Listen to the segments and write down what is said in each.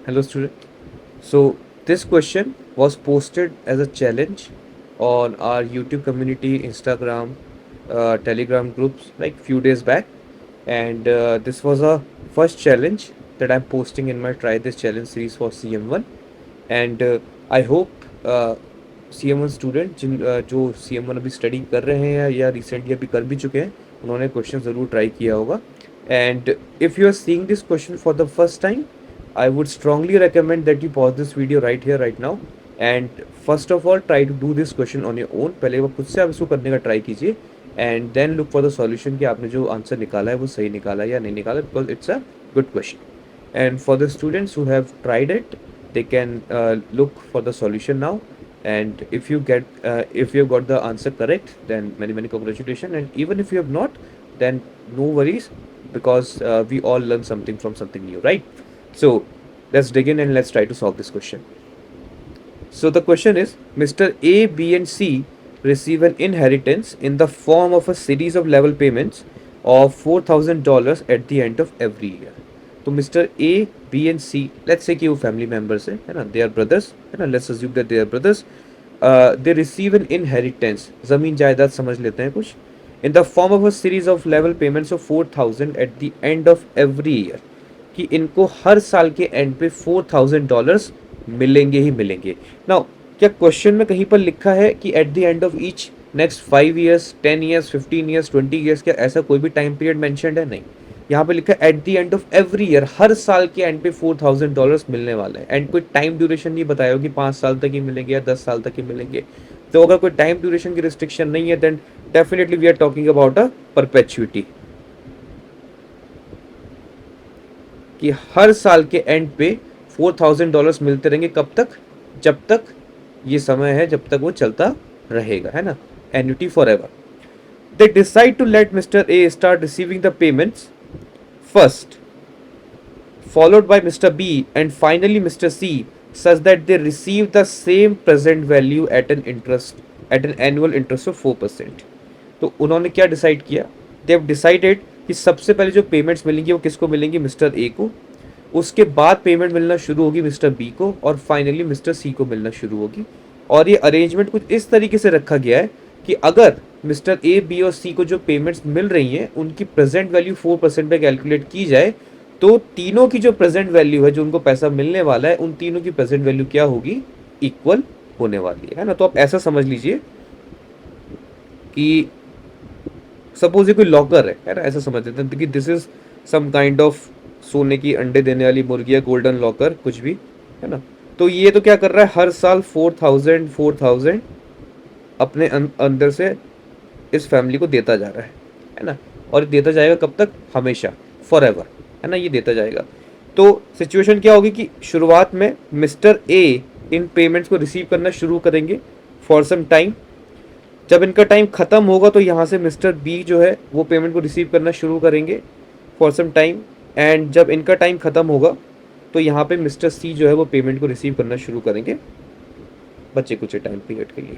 Hello student. So this question was posted as a challenge on our YouTube community, Instagram, Telegram groups like few days back, and this was a first challenge that I'm posting in my Try This Challenge series for CM1, and I hope CM1 student जो CM1 अभी study कर रहे हैं या recently अभी कर भी चुके हैं, उन्होंने क्वेश्चन ज़रूर ट्राई किया होगा. And if you are seeing this question for the first time, I would strongly recommend that you pause this video right here, right now, and first of all try to do this question on your own. पहले वो खुद से आप इसको करने का try कीजिए and then look for the solution कि आपने जो आंसर निकाला है वो सही निकाला है या नहीं निकाला, because it's a good question. And for the students who have tried it, they can look for the solution now. And if you got the answer correct, then many congratulations. And even if you have not, then no worries, because we all learn something from something new, right? So let's dig in and let's try to solve this question. So the question is, Mr. A, B and C receive an inheritance in the form of a series of level payments of $4,000 at the end of every year. तो mister A, B and C, let's say कि वो family members है ना, दे are brothers, है ना, let's assume that they are brothers. They receive an inheritance, ज़मीन जायदाद समझ लेते हैं कुछ, in the form of a series of level payments of 4,000 at the end of every year. कि इनको हर साल के एंड पे $4,000 मिलेंगे ही मिलेंगे. नाउ क्या क्वेश्चन में कहीं पर लिखा है कि eight the end of each next 5 years, 10 years, 15 years, 20 years, क्या ऐसा कोई भी टाइम पीरियड मैंशनड है? नहीं. यहाँ पे लिखा है at the end of every year, हर साल के एंड पे $4,000 मिलने वाला है. एंड कोई टाइम ड्यूरेशन नहीं बताया हो कि 5 साल तक ही मिलेंगे या 10 साल तक ही मिलेंगे. तो अगर कोई टाइम ड्यूरेशन की रिस्ट्रिक्शन नहीं है, then definitely we are talking about a perpetuity, कि हर साल के एंड पे $4,000 मिलते रहेंगे. कब तक? जब तक ये समय है, जब तक वो चलता रहेगा, है ना, annuity forever. They decide to let mister A start receiving the payments first, followed by Mr. B and finally Mr. C, such that they receive the same present value at an annual interest of 4%. तो उन्होंने क्या decide किया? They have decided कि सबसे पहले जो payments मिलेंगी वो किसको मिलेंगी? मिस्टर ए को. उसके बाद पेमेंट मिलना शुरू होगी मिस्टर बी को, और फाइनली मिस्टर सी को मिलना शुरू होगी. और ये अरेंजमेंट कुछ इस तरीके से रखा गया है कि अगर मिस्टर ए, बी और सी को जो पेमेंट्स मिल रही हैं उनकी प्रेजेंट वैल्यू 4% पे कैलकुलेट की जाए, तो तीनों की जो प्रेजेंट वैल्यू है, जो उनको पैसा मिलने वाला है, उन तीनों की प्रेजेंट वैल्यू क्या होगी? इक्वल होने वाली है ना. तो आप ऐसा समझ लीजिए कि सपोज ये कोई लॉकर है ना, ऐसा समझ लेते हैं कि this is some kind of सोने की अंडे देने वाली मुर्गी या गोल्डन लॉकर, कुछ भी, है ना. तो ये तो क्या कर रहा है, हर साल 4,000 अपने अंदर से इस फैमिली को देता जा रहा है ना. और देता जाएगा कब तक? हमेशा, फॉर एवर, है ना, ये देता जाएगा. तो सिचुएशन क्या होगी कि शुरुआत में मिस्टर ए इन पेमेंट्स को रिसीव करना शुरू करेंगे फॉर सम टाइम. जब इनका टाइम ख़त्म होगा तो यहाँ से मिस्टर बी जो है वो पेमेंट को रिसीव करना शुरू करेंगे फॉर सम टाइम. एंड जब इनका टाइम ख़त्म होगा तो यहाँ पे मिस्टर सी जो है वो पेमेंट को रिसीव करना शुरू करेंगे बच्चे कुछ टाइम पीरियड के लिए.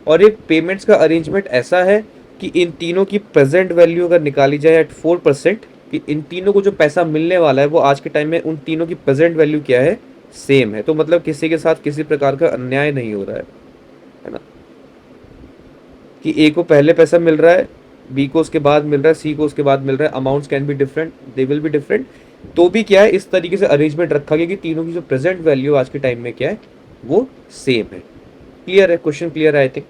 और एक पेमेंट्स का अरेंजमेंट ऐसा है कि इन तीनों की प्रेजेंट वैल्यू अगर निकाली जाए एट 4%, कि इन तीनों को जो पैसा मिलने वाला है वो आज के टाइम में उन तीनों की प्रेजेंट वैल्यू क्या है? सेम है. तो मतलब किसी के साथ किसी प्रकार का अन्याय नहीं हो रहा है ना, कि ए को पहले पैसा मिल रहा है, बी को उसके बाद मिल रहा है, सी को उसके बाद मिल रहा है. Amounts can be different, they will be different. तो भी क्या है, इस तरीके से अरेंजमेंट रखा गया कि तीनों की जो प्रेजेंट वैल्यू आज के टाइम में क्या है, वो सेम है. क्लियर है? क्वेश्चन क्लियर है आई थिंक.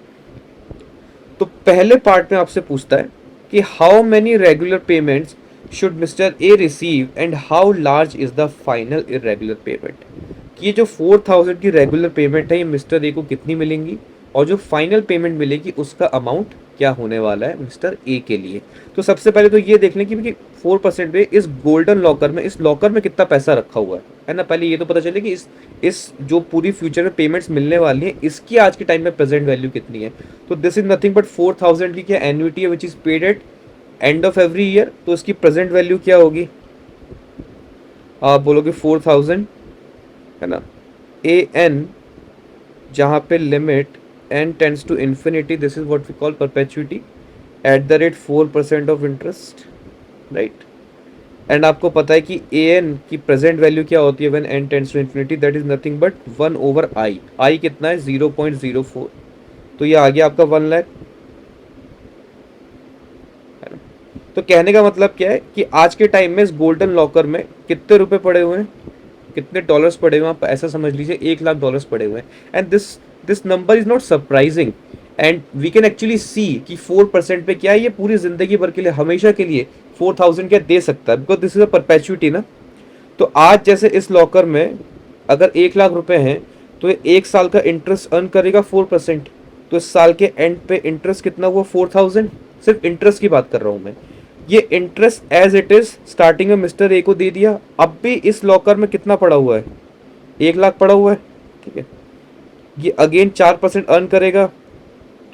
तो पहले पार्ट में आपसे पूछता है कि how many regular payments should mister A receive and how large is the final irregular payment. कि ये जो 4,000 की रेगुलर पेमेंट है ये मिस्टर ए को कितनी मिलेंगी, और जो फाइनल पेमेंट मिलेगी उसका अमाउंट क्या होने वाला है मिस्टर ए के लिए. तो सबसे पहले तो ये देख लें कि 4% पे इस गोल्डन लॉकर में, इस लॉकर में कितना पैसा रखा हुआ है ना. पहले ये तो पता चले कि इस जो पूरी फ्यूचर में पेमेंट्स मिलने वाली है इसकी आज के टाइम में प्रेजेंट वैल्यू कितनी है. तो दिस इज नथिंग बट 4,000 की क्या एन्युटी है which is paid at end of every year. तो इसकी प्रेजेंट वैल्यू क्या होगी? आप बोलोगे 4,000, है ना, ए एन, जहाँ पे limit n tends to infinity, this is what we call perpetuity, at the rate 4% of interest, right? And आपको पता है कि ए एन की प्रेजेंट वैल्यू क्या होती है when N tends to infinity, that is nothing but 1/i। I कितना है 0.04, तो ये आ गया आपका 1 लाख, है ना। तो कहने का मतलब क्या है कि आज के टाइम में इस गोल्डन लॉकर में कितने रुपए पड़े हुए हैं, कितने डॉलर्स पड़े हुए हैं, आप ऐसा समझ लीजिए $1 लाख पड़े हुए हैं। And this number is not surprising, and we can actually see कि 4% पे क्या है, ये पूरी जिंदगी भर के लिए, हमेशा के लिए 4,000 क्या दे सकता है, because this is a perpetuity ना। तो आज जैसे इस लॉकर में अगर 1 लाख रुपए हैं, तो ये 1 साल का इंटरेस्ट अर्न करेगा 4%। तो इस साल के एंड पे इंटरेस्ट कितना हुआ 4,000, सिर्फ इंटरेस्ट की बात कर रहा हूं मैं। ये interest as it is starting में मिस्टर ए को दे दिया, अब भी इस लॉकर में कितना पड़ा हुआ है, 1 लाख पड़ा हुआ है, ठीक है। ये अगेन 4% अर्न करेगा,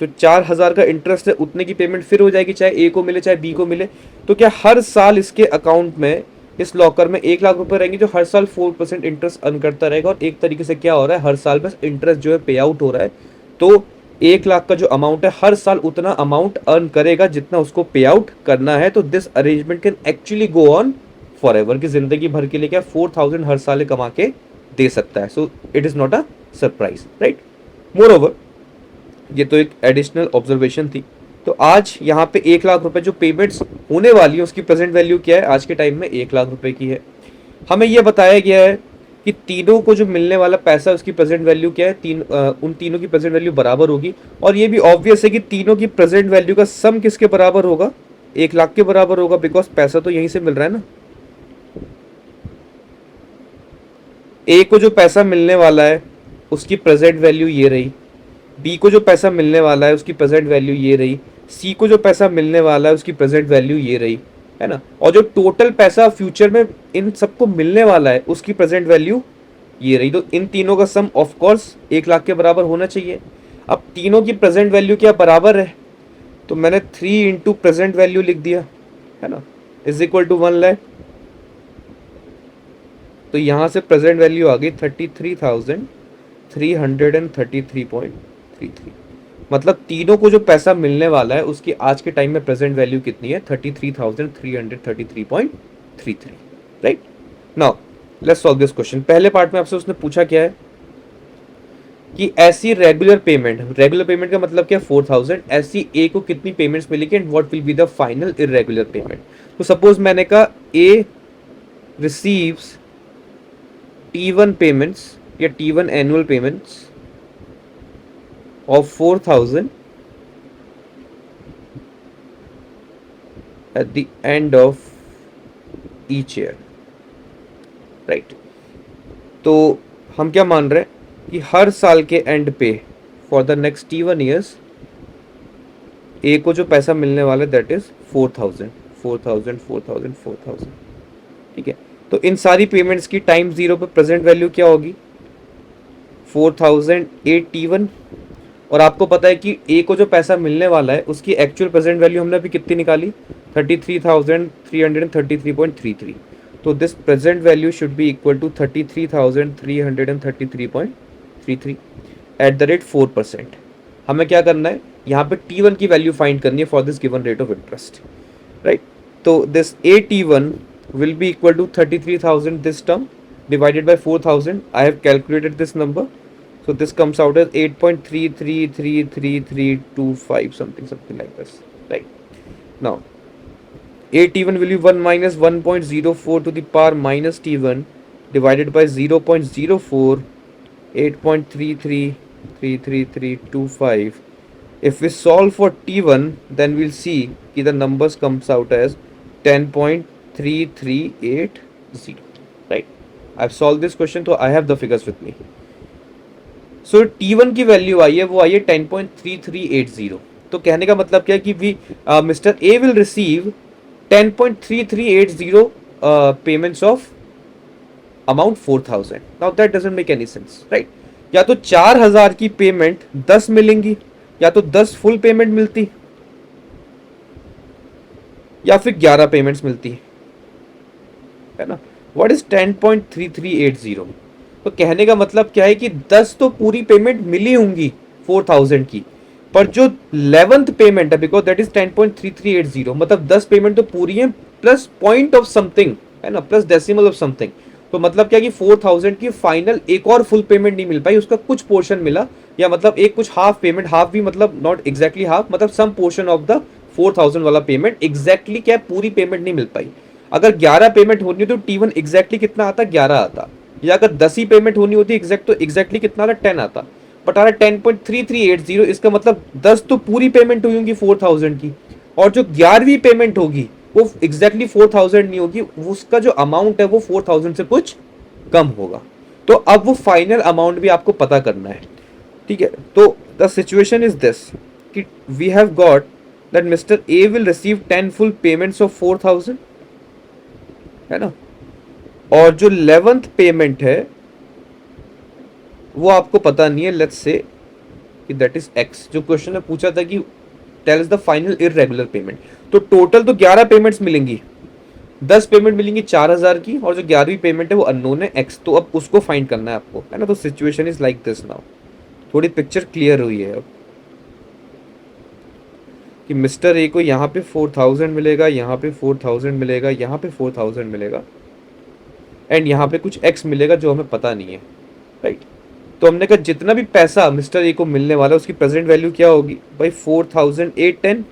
जो 4,000 का इंटरेस्ट है उतने की पेमेंट फिर हो जाएगी, चाहे ए को मिले चाहे बी को मिले। तो क्या हर साल इसके अकाउंट में, इस लॉकर में 1 लाख रुपए रहेंगे, जो हर साल 4% इंटरेस्ट अर्न करता रहेगा। और एक तरीके से क्या हो रहा है, हर साल बस इंटरेस्ट जो है पे आउट हो रहा है। तो 1 लाख का जो अमाउंट है, हर साल उतना अमाउंट अर्न करेगा जितना उसको पे आउट करना है। तो this arrangement can actually go on for ever, की जिंदगी भर के लिए क्या 4,000 हर साल कमा के दे सकता है। So it is not a surprise, right. More over, ये तो एक एडिशनल ऑब्जर्वेशन थी। तो आज यहाँ पे 1 लाख रुपए जो पेमेंट्स होने वाली है, उसकी प्रेजेंट वैल्यू क्या है, आज के टाइम में 1 लाख रुपए की है। हमें यह बताया गया है कि तीनों को जो मिलने वाला पैसा, उसकी प्रेजेंट वैल्यू क्या है, उन तीनों की प्रेजेंट वैल्यू बराबर होगी। और ये भी ऑब्वियस है कि तीनों की प्रेजेंट वैल्यू का सम किसके बराबर होगा, 1 लाख के बराबर होगा, बिकॉज पैसा तो यहीं से मिल रहा है ना। ए को जो पैसा मिलने वाला है उसकी प्रेजेंट वैल्यू ये रही, बी को जो पैसा मिलने वाला है उसकी प्रेजेंट वैल्यू ये रही, सी को जो पैसा मिलने वाला है उसकी प्रेजेंट वैल्यू ये रही, है ना। और जो टोटल पैसा फ्यूचर में इन सबको मिलने वाला है उसकी प्रेजेंट वैल्यू ये रही। तो इन तीनों का सम ऑफ कोर्स 1 लाख के बराबर होना चाहिए। अब तीनों की प्रेजेंट वैल्यू क्या बराबर है, तो मैंने 3 इंटू प्रेजेंट वैल्यू लिख दिया, है ना, इज इक्वल टू 1 लाख। तो यहां से प्रेजेंट वैल्यू आ गई 33,333.33। मतलब तीनों को जो पैसा मिलने वाला है उसकी आज के टाइम में प्रेजेंट वैल्यू कितनी है, 33,333.33, right. Now let's solve this question. पहले पार्ट में आपसे उसने पूछा क्या है कि ऐसी रेगुलर पेमेंट का मतलब क्या, 4,000, ऐसी ए को कितनी पेमेंट्स मिलेगी and what will be the final irregular payment. तो सपोज मैंने कहा ए रिसीव्स T1 पेमेंट्स या T1 annual payments of 4,000 at the end of each year, right। तो हम क्या मान रहे हैं कि हर साल के एंड पे for the next T1 years ए को जो पैसा मिलने वाला है दैट इज 4,000, 4,000, 4,000, 4,000, ठीक है। तो इन सारी पेमेंट्स की टाइम 0 पे प्रेजेंट वैल्यू क्या होगी, 4,000 ए T1। और आपको पता है कि ए को जो पैसा मिलने वाला है उसकी एक्चुअल प्रेजेंट वैल्यू हमने अभी कितनी निकाली, 33,333.33। तो this present value should be equal to 33,333.33 at the rate 4%। हमें क्या करना है, यहाँ पे T1 की वैल्यू फाइंड करनी है for this given rate of interest, right. तो this a T1 will be equal to 33,000 this term divided by 4,000. I have calculated this number. So this comes out as 8.333325 something like this, right? Now AT1 will be 1 minus 1.04 to the power minus T1 divided by 0.04, 8.333325. If we solve for T1, then we'll see that the numbers comes out as 10.3380, right? I've solved this question, so I have the figures with me. So T1 की value आई है, वो आई है 10.3380। तो कहने का मतलब क्या है कि mister A will receive 10.3380 payments of amount 4,000। Now that doesn't make any sense, right. या तो 4,000 की पेमेंट 10 मिलेंगी, या तो 10 फुल पेमेंट मिलती, या फिर 11 पेमेंट्स मिलती है ना। What is 10.3380? तो कहने का मतलब क्या है कि 10 तो पूरी पेमेंट मिली होंगी 4,000 की, पर जो 11th पेमेंट है, बिकॉज दैट इज 10.3380, मतलब 10 पेमेंट तो पूरी है प्लस पॉइंट ऑफ समथिंग है ना, प्लस डेसिमल ऑफ समथिंग। तो मतलब क्या कि 4000 की फाइनल एक और फुल पेमेंट नहीं मिल पाई, उसका कुछ पोर्शन मिला, या मतलब एक कुछ हाफ पेमेंट, हाफ भी मतलब नॉट एग्जैक्टली हाफ, मतलब सम पोर्शन ऑफ द 4000 वाला पेमेंट, एग्जैक्टली क्या पूरी पेमेंट नहीं मिल पाई। अगर 11 पेमेंट होनी तो T1 एग्जैक्टली कितना आता, 11 आता, या अगर 10 ही पेमेंट होनी होती एग्जैक्ट तो एग्जैक्टली कितना आता, 10 आता। बट आ रहा 10.3380, इसका मतलब 10 तो पूरी पेमेंट हुई होंगी 4000 की, और जो 11वीं पेमेंट होगी वो एग्जैक्टली 4000 नहीं होगी, उसका जो अमाउंट है वो 4000 से कुछ कम होगा। तो अब वो फाइनल अमाउंट भी आपको पता करना है, ठीक है। तो द सिचुएशन इज दिस कि we have got that mister A will receive 10 full payments of 4000, है ना, और जो 11th पेमेंट है वो आपको पता नहीं है, लेट्स से कि दैट इज एक्स। जो क्वेश्चन में पूछा था कि tell is the final irregular payment, तो टोटल तो 11 पेमेंट्स मिलेंगी, 10 पेमेंट मिलेंगी 4000 की, और जो 11वीं पेमेंट है वो अननोन है एक्स, तो अब उसको फाइंड करना है आपको, है ना। तो situation is like this now, थोड़ी पिक्चर क्लियर हुई है अब कि मिस्टर ए को यहाँ पे 4000 मिलेगा, यहाँ पे 4000 मिलेगा, यहाँ पे 4000 मिलेगा, एंड यहाँ पे कुछ एक्स मिलेगा जो हमें पता नहीं है, राइट। तो हमने कहा जितना भी पैसा मिस्टर ए को मिलने वाला है उसकी प्रेजेंट वैल्यू क्या होगी भाई, 4810,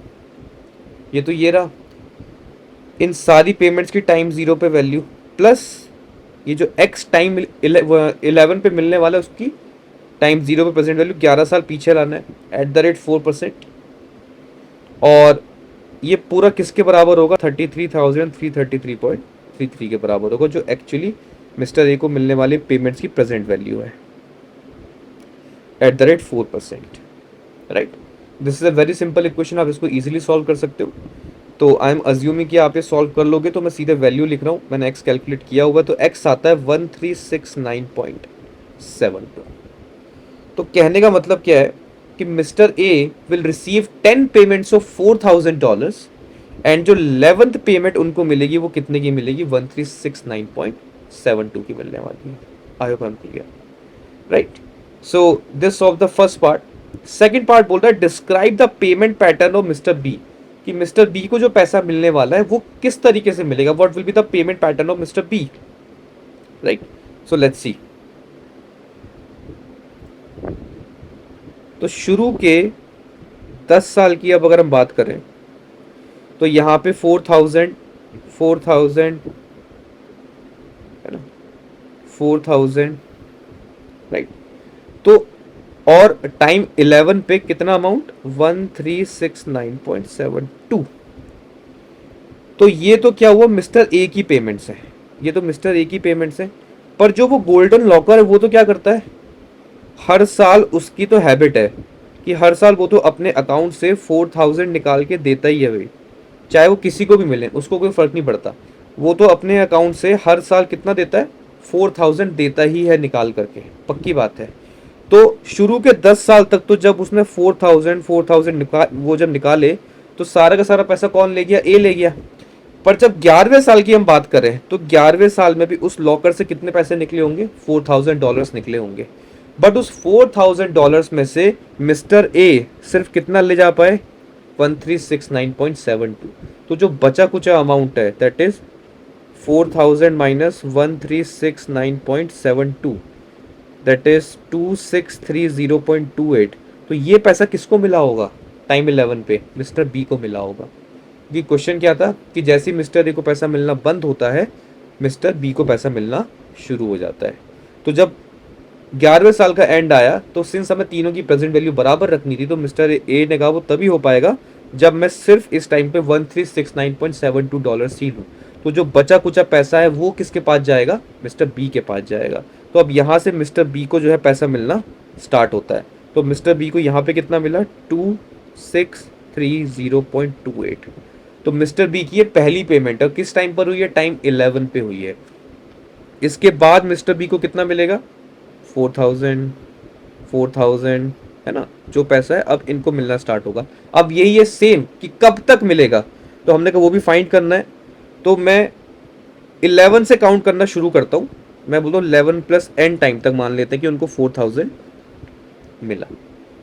ये तो ये रहा, इन सारी पेमेंट्स की टाइम 0 पे वैल्यू, प्लस ये जो एक्स टाइम 11 पे मिलने वाला है उसकी टाइम 0 पे प्रेजेंट वैल्यू, 11 साल पीछे लाना है एट द रेट 4%, और ये पूरा किसके बराबर होगा, 33,333.33 के बराबर होगा, जो एक्चुअली मिस्टर ए को मिलने वाली पेमेंट्स की प्रेजेंट वैल्यू है at the rate 4%, right. This is a very simple equation, आप इसको इजीली सॉल्व कर सकते हो। तो आई एम अज्यूमिंग कि आप ये सॉल्व कर लोगे, तो मैं सीधे वैल्यू लिख रहा हूँ, मैंने एक्स कैलकुलेट किया हुआ, तो एक्स आता है 1369.72। तो कहने का मतलब क्या है कि mister A will receive 10 payments of $4000, and जो 11th पेमेंट उनको मिलेगी वो कितने की मिलेगी, 1369.72 की मिलने वाली है। I hope I am clear, right. So this of the first part. Second part बोल रहा है describe the payment pattern of mister B, कि मिस्टर बी को जो पैसा मिलने वाला है वो किस तरीके से मिलेगा, what will be the payment pattern of mister B, right. So let's see. तो शुरू के 10 साल की अब अगर हम बात करें तो यहाँ पे 4000 है ना, 4000, राइट। तो और टाइम 11 पे कितना अमाउंट, 1369.72। तो ये तो क्या हुआ, मिस्टर ए की पेमेंट्स है, ये तो मिस्टर ए की पेमेंट्स है। पर जो वो गोल्डन लॉकर है वो तो क्या करता है, हर साल उसकी तो हैबिट है कि हर साल वो तो अपने अकाउंट से 4000 निकाल के देता ही है भाई, चाहे वो किसी को भी मिले उसको कोई फर्क नहीं पड़ता, वो तो अपने अकाउंट से हर साल कितना देता है, 4000 देता ही है निकाल करके, पक्की बात है। तो शुरू के 10 साल तक तो जब उसने 4000 वो जब निकाले तो सारा का सारा पैसा कौन ले गया, ए ले गया। पर जब 11वें साल की हम बात करें तो 11वें साल में भी उस लॉकर से कितने पैसे निकले होंगे, $4000 निकले होंगे। बट उस $4000 में से मिस्टर ए सिर्फ कितना ले जा पाए, 1369.72। तो जो बचा कुचा अमाउंट है that is 4000 minus 1369.72, that is 2630.28। तो ये पैसा किसको मिला होगा, टाइम 11 पे मिस्टर बी को मिला होगा। ये क्वेश्चन क्या था कि जैसे ही मिस्टर ए को पैसा मिलना बंद होता है मिस्टर बी को पैसा मिलना शुरू हो जाता है। तो जब 11वें साल का एंड आया तो सिंस हमें तीनों की प्रेजेंट वैल्यू बराबर रखनी थी, तो मिस्टर ए ने कहा वो तभी हो पाएगा जब मैं सिर्फ इस टाइम पे 1369.72 डॉलर ही लूँ। तो जो बचा कुचा पैसा है वो किसके पास जाएगा, मिस्टर बी के पास जाएगा। तो अब यहाँ से मिस्टर बी को जो है पैसा मिलना स्टार्ट होता है। तो मिस्टर बी को यहाँ पे कितना मिला, 2630.28। तो मिस्टर बी की ये पहली पेमेंट है, किस टाइम पर हुई है, टाइम 11 पे हुई है। इसके बाद मिस्टर बी को कितना मिलेगा, 4000 है ना, जो पैसा है अब इनको मिलना स्टार्ट होगा। अब यही है सेम कि कब तक मिलेगा, तो हमने कहा वो भी फाइंड करना है। तो मैं 11 से काउंट करना शुरू करता हूँ, मैं बोलता हूँ 11 प्लस एन टाइम तक मान लेते हैं कि उनको 4000 मिला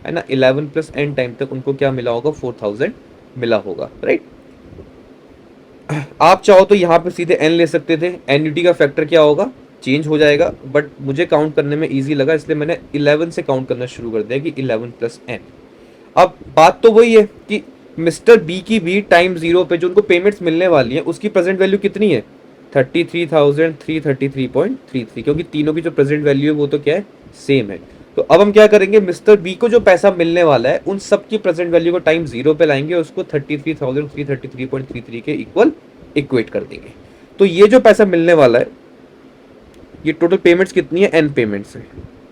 है ना, 11 प्लस एन टाइम तक उनको क्या मिला होगा, 4000 मिला होगा, राइट। आप चाहो तो यहाँ पे सीधे n ले सकते थे, एन्युटी का फैक्टर क्या होगा, चेंज हो जाएगा, बट मुझे काउंट करने में इजी लगा इसलिए मैंने 11 से काउंट करना शुरू कर दिया कि 11 प्लस n। अब बात तो वही है कि मिस्टर बी की भी टाइम जीरो पे जो उनको पेमेंट्स मिलने वाली है उसकी प्रेजेंट वैल्यू कितनी है, 33,333.33, क्योंकि तीनों की जो प्रेजेंट वैल्यू है वो तो क्या है, सेम है। तो अब हम क्या करेंगे, मिस्टर बी को जो पैसा मिलने वाला है उन सब की प्रेजेंट वैल्यू को टाइम जीरो पे लाएंगे, उसको 33,333.33 के इक्वल इक्वेट कर देंगे। तो ये जो पैसा मिलने वाला है, ये टोटल पेमेंट्स कितनी है, एन पेमेंट्स है,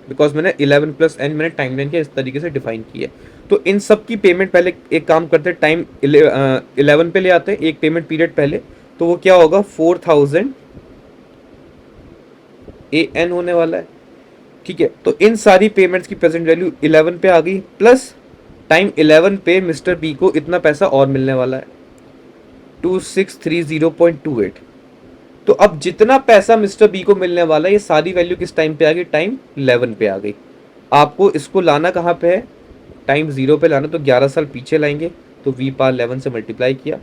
बिकॉज मैंने 11 प्लस एन मैंने टाइम लाइन के इस तरीके से डिफाइन की है। तो इन सब की पेमेंट पहले एक काम करते हैं, टाइम 11 पे ले आते हैं, एक पेमेंट पीरियड पहले, तो वो क्या होगा 4000 ए एन होने वाला है। ठीक है, तो इन सारी पेमेंट्स की प्रेजेंट वैल्यू 11 पे आ गई, प्लस टाइम 11 पे मिस्टर बी को इतना पैसा और मिलने वाला है 2630.28। तो अब जितना पैसा मिस्टर बी को मिलने वाला है ये सारी वैल्यू किस टाइम पे आ गई, टाइम 11 पे आ गई। आपको इसको लाना कहाँ पे है, टाइम जीरो पे लाना, तो 11 साल पीछे लाएंगे, तो वी पार 11 से मल्टीप्लाई किया,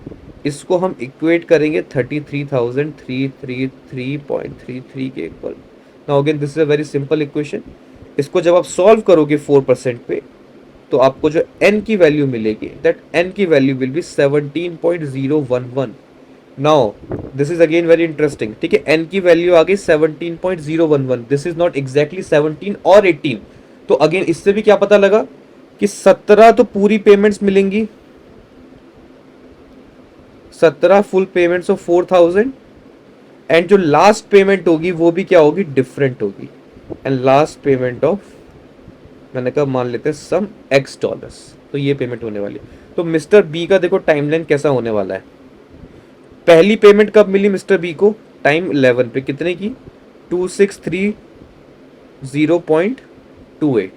इसको हम इक्वेट करेंगे 33,333.33 के equal. Now again this is a very simple equation. इसको जब आप सॉल्व करोगे 4% पे, तो आपको जो n की वैल्यू मिलेगी, दैट n की value will be 17.011। Now this is again very interesting. ठीक है, n की वैल्यू आ गई 17.011, दिस इज नॉट एग्जैक्टली 17 और 18। तो अगेन इससे भी क्या पता लगा कि 17 तो पूरी पेमेंट्स मिलेंगी, 17 फुल पेमेंट्स ऑफ 4000, एंड जो लास्ट पेमेंट होगी वो भी क्या होगी, डिफरेंट होगी, एंड लास्ट पेमेंट ऑफ, मैंने कहा मान लेते हैं सम एक्स डॉलर्स, तो ये पेमेंट होने वाली है। तो मिस्टर बी का देखो टाइमलाइन कैसा होने वाला है। पहली पेमेंट कब मिली मिस्टर बी को, टाइम 11 पे, कितने की, 2630.28।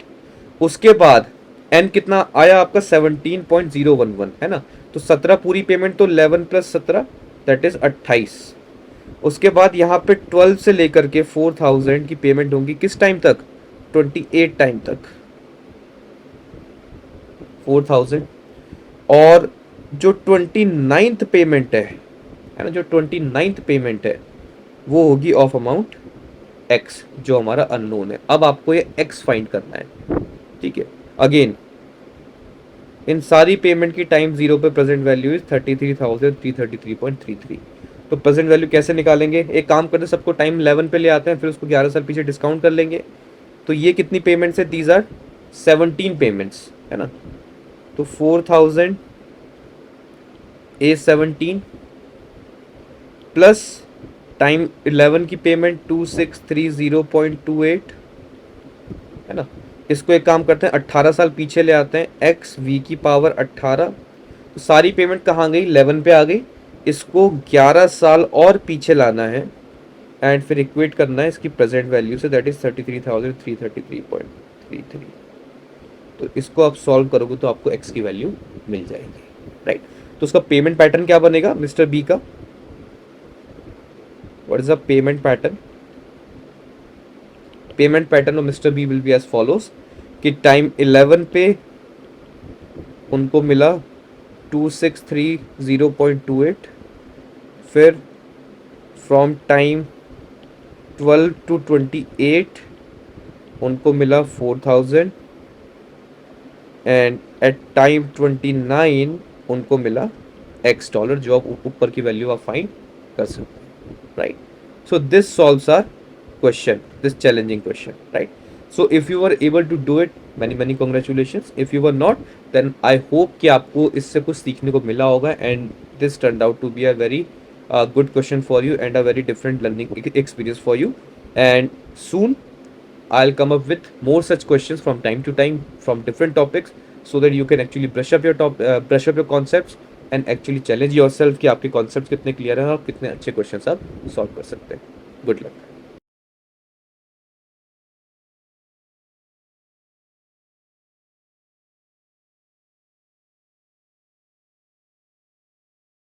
उसके बाद एन कितना आया आपका 17.011, है ना, तो 17 पूरी पेमेंट, तो 11 प्लस 17 दैट इज 28। उसके बाद यहाँ पे 12 से लेकर के 4000 की पेमेंट होंगी किस टाइम तक, 28 टाइम तक 4000। और जो 29th पेमेंट है ना, जो 29th पेमेंट है वो होगी ऑफ अमाउंट एक्स, जो हमारा अननोन है। अब आपको ये एक्स फाइंड करना है। ठीक है, अगेन इन सारी पेमेंट की टाइम जीरो पे प्रेजेंट वैल्यू इज 33,333.33। तो प्रेजेंट वैल्यू कैसे निकालेंगे, एक काम करते हैं, सबको टाइम 11 पे ले आते हैं, फिर उसको 11 साल पीछे डिस्काउंट कर लेंगे। तो ये कितनी पेमेंट्स है, दीज आर 17 पेमेंट्स, है ना। तो 4000 ए 17 प्लस टाइम 11 की पेमेंट 2630.28, है ना। इसको एक काम करते हैं, 18 साल पीछे ले आते हैं, एक्स वी की पावर 18। तो सारी पेमेंट कहाँ गई, 11 पे आ गई, इसको 11 साल और पीछे लाना है, एंड फिर इक्वेट करना है इसकी प्रेजेंट वैल्यू से, दैट इज 33,333.33। तो इसको आप सॉल्व करोगे तो आपको एक्स की वैल्यू मिल जाएगी, राइट। तो उसका पेमेंट पैटर्न क्या बनेगा मिस्टर बी का, what is the payment pattern, payment pattern of mister B will be as follows कि टाइम 11 पे उनको मिला 2630.28, फिर फ्रॉम टाइम 12 to 28 उनको मिला 4000, एंड एट टाइम 29 उनको मिला एक्स डॉलर, जो आप ऊपर की वैल्यू आप फाइंड कर सकते हैं, right. So this solves our question, this challenging question, right? So if you were able to do it, many congratulations. If you were not, then I hope कि आपको इससे कुछ सीखने को मिला होगा, and this turned out to be a very good question for you and a very different learning experience for you. And soon I'll come up with more such questions from time to time from different topics, so that you can actually brush up your concepts and actually challenge yourself कि आपके concepts कितने clear हैं और कितने अच्छे questions आप solve कर सकते हैं. Good luck.